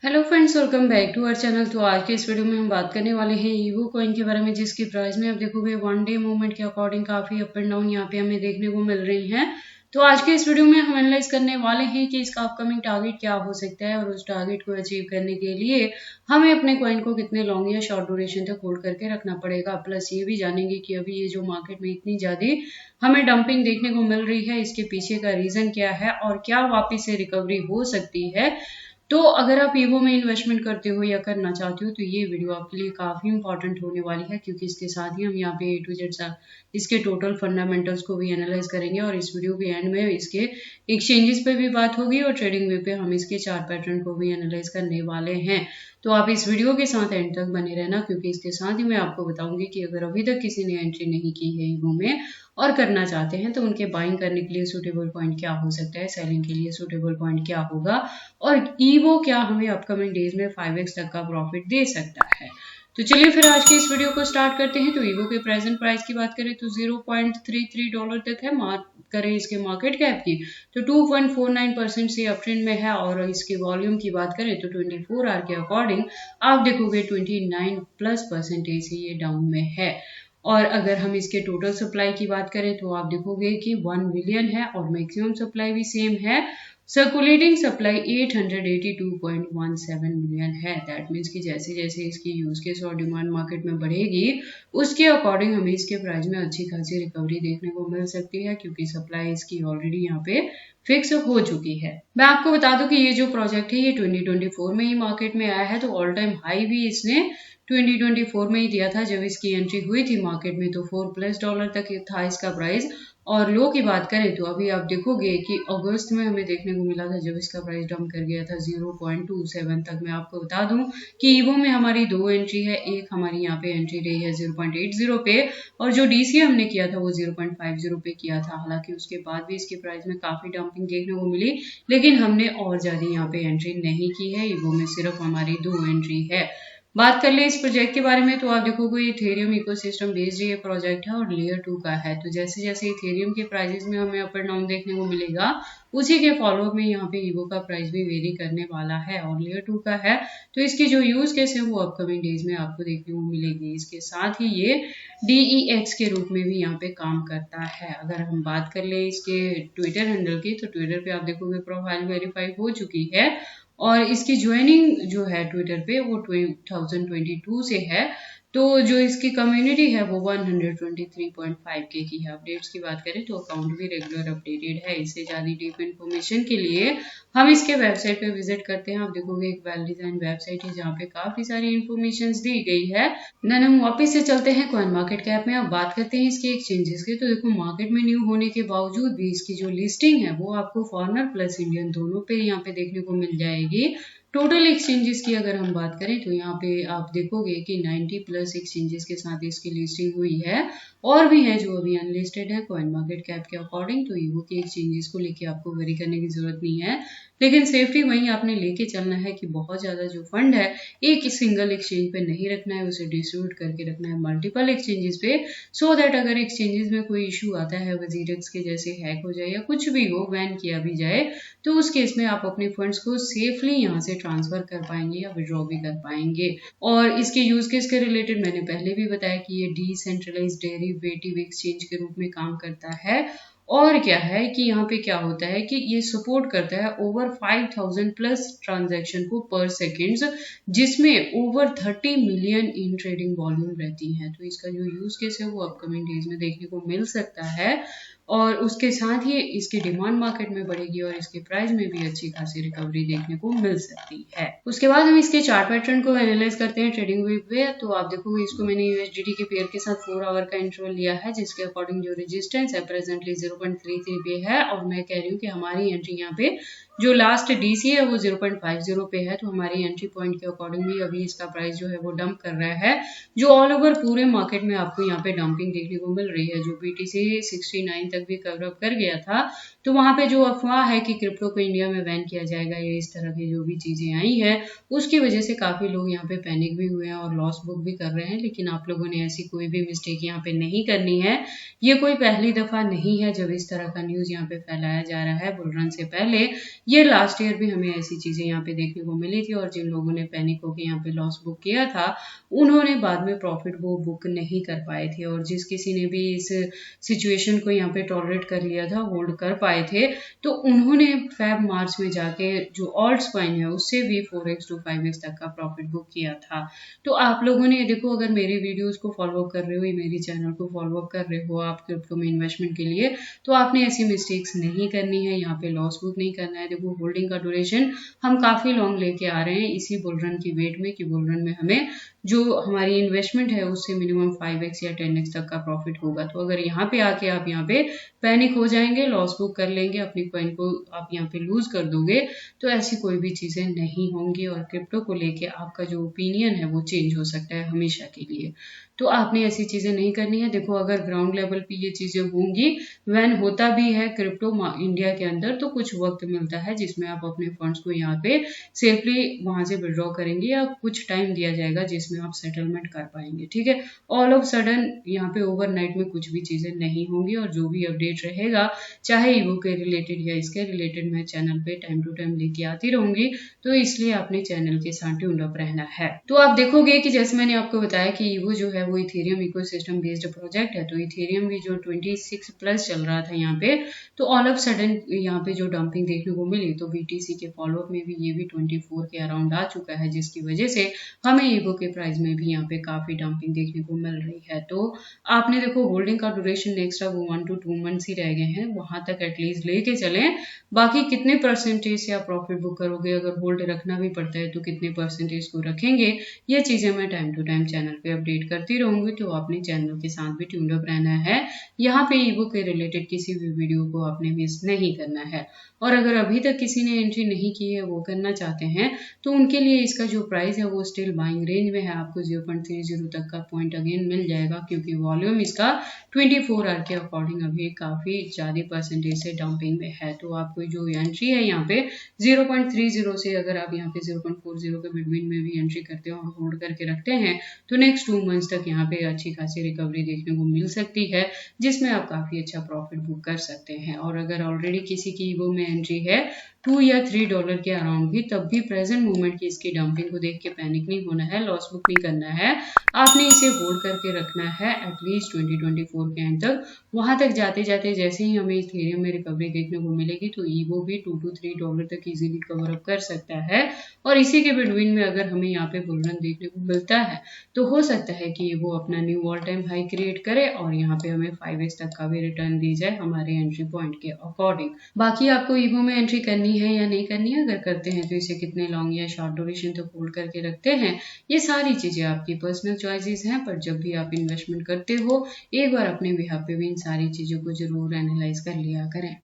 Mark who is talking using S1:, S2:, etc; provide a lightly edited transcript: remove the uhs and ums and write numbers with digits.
S1: Hello friends, welcome back to our channel. तो आज के इस वीडियो में हम बात करने वाले हैं ईवो कॉइन के बारे में, जिसकी प्राइस में आप देखोगे वन डे मूवमेंट के अकॉर्डिंग काफी अप एंड डाउन यहाँ पे हमें देखने को मिल रही हैं। तो आज के इस वीडियो में हम एनालाइज करने वाले हैं कि इसका अपकमिंग टारगेट क्या हो सकता है और उस टारगेट को अचीव करने के लिए हमें अपने कॉइन को कितने लॉन्ग या शॉर्ट ड्यूरेशन तक होल्ड करके रखना पड़ेगा। प्लस ये भी जानेंगे कि अभी ये जो मार्केट में इतनी ज्यादा हमें डंपिंग देखने को मिल रही है, इसके पीछे का रीजन क्या है और क्या वापिस से रिकवरी हो सकती है। तो अगर आप ईवो में इन्वेस्टमेंट करते हो या करना चाहते हो तो ये वीडियो आपके लिए काफी इंपॉर्टेंट होने वाली है, क्योंकि इसके साथ ही हम यहाँ पे A to Z इसके टोटल फंडामेंटल्स को भी एनालाइज करेंगे और इस वीडियो के एंड में इसके एक्सचेंजेस पे भी बात होगी और ट्रेडिंग वे पे हम इसके चार्ट पैटर्न को भी एनालाइज करने वाले हैं। तो आप इस वीडियो के साथ एंड तक बने रहना, क्योंकि इसके साथ ही मैं आपको बताऊंगी कि अगर अभी तक किसी ने एंट्री नहीं की है ईवो में और करना चाहते हैं तो उनके बाइंग करने के लिए सूटेबल पॉइंट क्या हो सकता है, सेलिंग के लिए सूटेबल पॉइंट क्या होगा और ईवो क्या हमें अपकमिंग डेज में 5x तक का प्रॉफिट दे सकता है। तो चलिए फिर आज के इस वीडियो को स्टार्ट करते हैं। तो ईवो के प्रेजेंट प्राइस की बात करें तो $0.33 तक है। करें इसके मार्केट कैप की तो 2.49% से अप ट्रेंड में है और इसके वॉल्यूम की बात करें तो 24 आवर के अकॉर्डिंग आप देखोगे 29+% से ये डाउन में है। और अगर हम इसके टोटल सप्लाई की बात करें तो आप देखोगे कि 1 बिलियन है और मैक्सिमम सप्लाई भी सेम है। सर्कुलेटिंग सप्लाई 882.17 मिलियन है। दैट मीन्स कि जैसे जैसे इसकी यूज केस और डिमांड मार्केट में बढ़ेगी उसके अकॉर्डिंग हमें इसके प्राइस में अच्छी खासी रिकवरी देखने को मिल सकती है, क्योंकि सप्लाई इसकी ऑलरेडी यहाँ पे फिक्स हो चुकी है। मैं आपको बता दूं कि ये जो प्रोजेक्ट है ये 2024 में ही मार्केट में आया है। तो ऑल टाइम हाई भी इसने 2024 में ही दिया था जब इसकी एंट्री हुई थी मार्केट में, तो $4+ तक था इसका प्राइस। और लो की बात करें तो अभी आप देखोगे कि अगस्त में हमें देखने को मिला था जब इसका प्राइस डंप कर गया था 0.27 तक। मैं आपको बता दूं कि ईवो में हमारी दो एंट्री है, एक हमारी यहाँ पे एंट्री रही है 0.80 पे और जो डीसीए हमने किया था वो 0.50 पे किया था। हालांकि उसके बाद भी इसके प्राइस में काफी डंपिंग देखने को मिली, लेकिन हमने और ज्यादा यहाँ पे एंट्री नहीं की है। ईवो में सिर्फ हमारी दो एंट्री है। बात कर ले इस प्रोजेक्ट के बारे में तो आप देखोगे इथेरियम इकोसिस्टम बेस्ड ये प्रोजेक्ट है और लेयर 2 का है। तो जैसे जैसे इथेरियम के प्राइसेस में हमें अप एंड डाउन देखने को मिलेगा उसी के फॉलोअप में यहाँ पे ईवो का प्राइस भी वेरी करने वाला है और लेयर 2 का है तो इसकी जो यूज केस है वो अपकमिंग डेज में आपको देखने को मिलेगी। इसके साथ ही ये DEX के रूप में भी यहाँ पे काम करता है। अगर हम बात कर ले इसके ट्विटर हैंडल की तो ट्विटर पे आप देखोगे प्रोफाइल वेरीफाई हो चुकी है और इसकी ज्वाइनिंग जो है ट्विटर पे वो 2022 से है। तो जो इसकी कम्युनिटी है वो 123.5K की है। अपडेट्स की बात करें तो अकाउंट भी रेगुलर अपडेटेड है। इससे ज़्यादा डीप इन्फॉर्मेशन के लिए हम इसके वेबसाइट पे विजिट करते हैं। आप देखोगे एक वेल डिजाइन वेबसाइट है जहाँ पे काफी सारी इन्फॉर्मेशन दी गई है। देन हम वापस से चलते हैं कॉइन मार्केट कैप में। अब बात करते हैं इसके एक्सचेंजेस की। तो देखो मार्केट में न्यू होने के बावजूद भी इसकी जो लिस्टिंग है वो आपको फॉरेनर प्लस इंडियन दोनों पे यहाँ पे देखने को मिल जाएगी। टोटल एक्सचेंजेस की अगर हम बात करें तो यहाँ पे आप देखोगे कि 90+ एक्सचेंजेस के साथ इसकी लिस्टिंग हुई है और भी है जो अभी अनलिस्टेड है कॉइन मार्केट कैप के अकॉर्डिंग। तो ईवो के एक्सचेंजेस को लेके आपको वरी करने की जरूरत नहीं है, लेकिन सेफ्टी वहीं आपने लेके चलना है कि बहुत ज्यादा जो फंड है एक सिंगल एक्सचेंज पे नहीं रखना है, उसे डिस्ट्रीब्यूट करके रखना है मल्टीपल एक्सचेंजेस पे, सो दैट अगर एक्सचेंजेस में कोई इशू आता है वजीरेक्स के जैसे हैक हो जाए या कुछ भी हो, बैन किया भी जाए, तो उस केस में आप अपने फंड्स को सेफली यहाँ से ट्रांसफर कर पाएंगे या विड्रॉ भी कर पाएंगे। और इसके यूज केस के रिलेटेड मैंने पहले भी बताया कि ये डिसेंट्रलाइज डेरिवेटिव एक्सचेंज के रूप में काम करता है। और क्या है कि यहाँ पे क्या होता है कि ये सपोर्ट करता है ओवर 5000+ ट्रांजैक्शन को पर सेकेंड, जिसमें over 30 million in trading volume रहती है। तो इसका जो यूज केस है वो अपकमिंग डेज में देखने को मिल सकता है और उसके साथ ही इसकी डिमांड मार्केट में बढ़ेगी और इसके प्राइस में भी अच्छी खासी रिकवरी देखने को मिल सकती है। उसके बाद हम इसके चार्ट पैटर्न को एनालाइज करते हैं ट्रेडिंग व्यू पे। तो आप देखोगे इसको मैंने USDT के पेयर के साथ 4 आवर का इंटरवल लिया है, जिसके अकॉर्डिंग जो रेजिस्टेंस है प्रेजेंटली 0.33 पे है और मैं कह रही हूँ कि हमारी एंट्री यहाँ पे जो लास्ट डीसी है वो 0.50 पे है। तो हमारी एंट्री पॉइंट के अकॉर्डिंग भी अभी इसका प्राइस जो है वो डंप कर रहा है, जो ऑल ओवर पूरे मार्केट में आपको यहाँ पे डंपिंग देखने को मिल रही है। जो BTC 69 तक भी कवर अप कर गया था, तो वहां पे जो अफवाह है कि क्रिप्टो को इंडिया में बैन किया जाएगा या इस तरह की जो भी चीजें आई है उसकी वजह से काफी लोग यहाँ पे पैनिक भी हुए हैं और लॉस बुक भी कर रहे हैं। लेकिन आप लोगों ने ऐसी कोई भी मिस्टेक यहाँ पे नहीं करनी है। ये कोई पहली दफा नहीं है जब इस तरह का न्यूज यहाँ पे फैलाया जा रहा है। बुल रन से पहले ये लास्ट ईयर भी हमें ऐसी चीजें यहाँ पे देखने को मिली थी, और जिन लोगों ने पैनिक होकर यहाँ पे लॉस बुक किया था उन्होंने बाद में प्रॉफिट वो बुक नहीं कर पाए थे, और जिस किसी ने भी इस सिचुएशन को यहाँ पे टॉलरेट कर लिया था, होल्ड कर पाए थे, तो उन्होंने फेब मार्च में जाके जो ऑल्ट्स कॉइन है उससे भी 4x to 5x तक का प्रॉफिट बुक किया था। तो आप लोगों ने देखो, अगर मेरी वीडियोस को फॉलो अप कर रहे हो, मेरी चैनल को फॉलो अप कर रहे हो आप क्रिप्टो में इन्वेस्टमेंट के लिए, तो आपने ऐसी मिस्टेक्स नहीं करनी है, यहाँ पे लॉस बुक नहीं करना है। देखो होल्डिंग का ड्यूरेशन हम काफी लॉन्ग लेके आ रहे हैं इसी बुल रन की वेट में, कि बुल रन में हमें जो हमारी इन्वेस्टमेंट है उससे मिनिमम 5x या 10x तक का प्रॉफिट होगा। तो अगर यहाँ पे आके आप यहाँ पे पैनिक हो जाएंगे, लॉस बुक कर लेंगे, अपनी कॉइन को आप यहाँ पे लूज कर दोगे, तो ऐसी कोई भी चीजें नहीं होंगी, और क्रिप्टो को लेके आपका जो ओपिनियन है वो चेंज हो सकता है हमेशा के लिए। तो आपने ऐसी चीजें नहीं करनी है। देखो अगर ग्राउंड लेवल पे ये चीजें होंगी, वैन होता भी है क्रिप्टो इंडिया के अंदर, तो कुछ वक्त मिलता है जिसमें आप अपने फंड्स को यहाँ पे सेफली वहां से विड्रॉ करेंगे, या कुछ टाइम दिया जाएगा जिसमें आप सेटलमेंट कर पाएंगे, ठीक है। ऑल ऑफ सडन यहाँ पे ओवरनाइट में कुछ भी चीजें नहीं होंगी, और जो भी अपडेट रहेगा चाहे ईवो के रिलेटेड या इसके रिलेटेड, मैं चैनल पे टाइम टू टाइम लेके आती रहूंगी, तो इसलिए अपने चैनल के साथ ट्यून्ड अप रहना है। तो आप देखोगे कि जैसे मैंने आपको बताया कि ईवो जो है वो इथेरियम इकोसिस्टम बेस्ड प्रोजेक्ट है, तो इथेरियम भी जो 26 प्लस चल रहा था यहाँ पे, तो ऑल ऑफ सडन यहाँ पे जो डंपिंग देखने को मिली, तो बीटीसी के फॉलोअप में भी ये भी 24 के अराउंड आ चुका है, जिसकी वजह से हमें ईवो के प्राइस में भी यहाँ पे काफी डंपिंग देखने को मिल रही है। तो आपने देखो होल्डिंग का ड्यूरेशन नेक्स्ट अब 1 to 2 मंथ्स ही रह गए हैं, वहां तक एटलीस्ट लेके चलें। बाकी कितने परसेंटेज से आप प्रॉफिट बुक करोगे, अगर होल्ड रखना भी पड़ता है तो कितने परसेंटेज को रखेंगे, ये चीजें मैं टाइम टू टाइम चैनल पे अपडेट करती रहूंगी। तो आपने चैनल के साथ भी ट्यून्ड अप रहना है, यहाँ पे ईवो के रिलेटेड किसी भी वीडियो को आपने मिस नहीं करना है। और अगर अभी तक किसी ने एंट्री नहीं की है, वो करना चाहते हैं, तो उनके लिए इसका जो प्राइस है वो स्टिल बाइंग रेंज में है। आपको 0.30 तक का पॉइंट अगेन मिल जाएगा, क्योंकि वॉल्यूम इसका 24 आवर के अकॉर्डिंग अभी काफी ज्यादा परसेंटेज से डंपिंग में है। तो आपको जो एंट्री है यहाँ पे 0.30 से, अगर आप यहाँ पे 0.40 के बिटवीन में भी एंट्री करते हो और होल्ड करके रखते हैं, तो नेक्स्ट 2 मंथ्स तक यहाँ पे अच्छी खासी रिकवरी देखने को मिल सकती है, जिसमें आप काफी अच्छा प्रॉफिट बुक कर सकते हैं। और अगर ऑलरेडी किसी की ईवो में एंट्री है $2 या $3 के अराउंड भी, तब भी प्रेजेंट मूवमेंट की इसकी डंपिंग को देख के पैनिक नहीं होना है, लॉस बुक नहीं करना है, आपने इसे होल्ड करके रखना है एटलीस्ट 2024 के एंड तक। वहां तक जाते जाते जैसे ही हमें इथेरियम में रिकवरी देखने को मिलेगी, तो ईवो भी $2 to $3 तक इजीली कवर अप कर सकता है, और इसी के बिटवीन में अगर हमें यहाँ पे बुल रन देखने को मिलता है, तो हो सकता है कि वो अपना knew all time high create करे, और यहाँ पे हमें 5x तक का भी रिटर्न दी जाए हमारे एंट्री पॉइंट के अकॉर्डिंग। बाकी आपको ईवो में एंट्री करनी है या नहीं करनी है, अगर करते हैं तो इसे कितने लॉन्ग या शॉर्ट ड्यूरेशन तक होल्ड करके रखते हैं, ये सारी चीजें आपकी पर्सनल चॉइसेस हैं। पर जब भी आप इन्वेस्टमेंट करते हो, एक बार अपने बिहाफ पे भी इन सारी चीजों को जरूर एनालाइज कर लिया करें।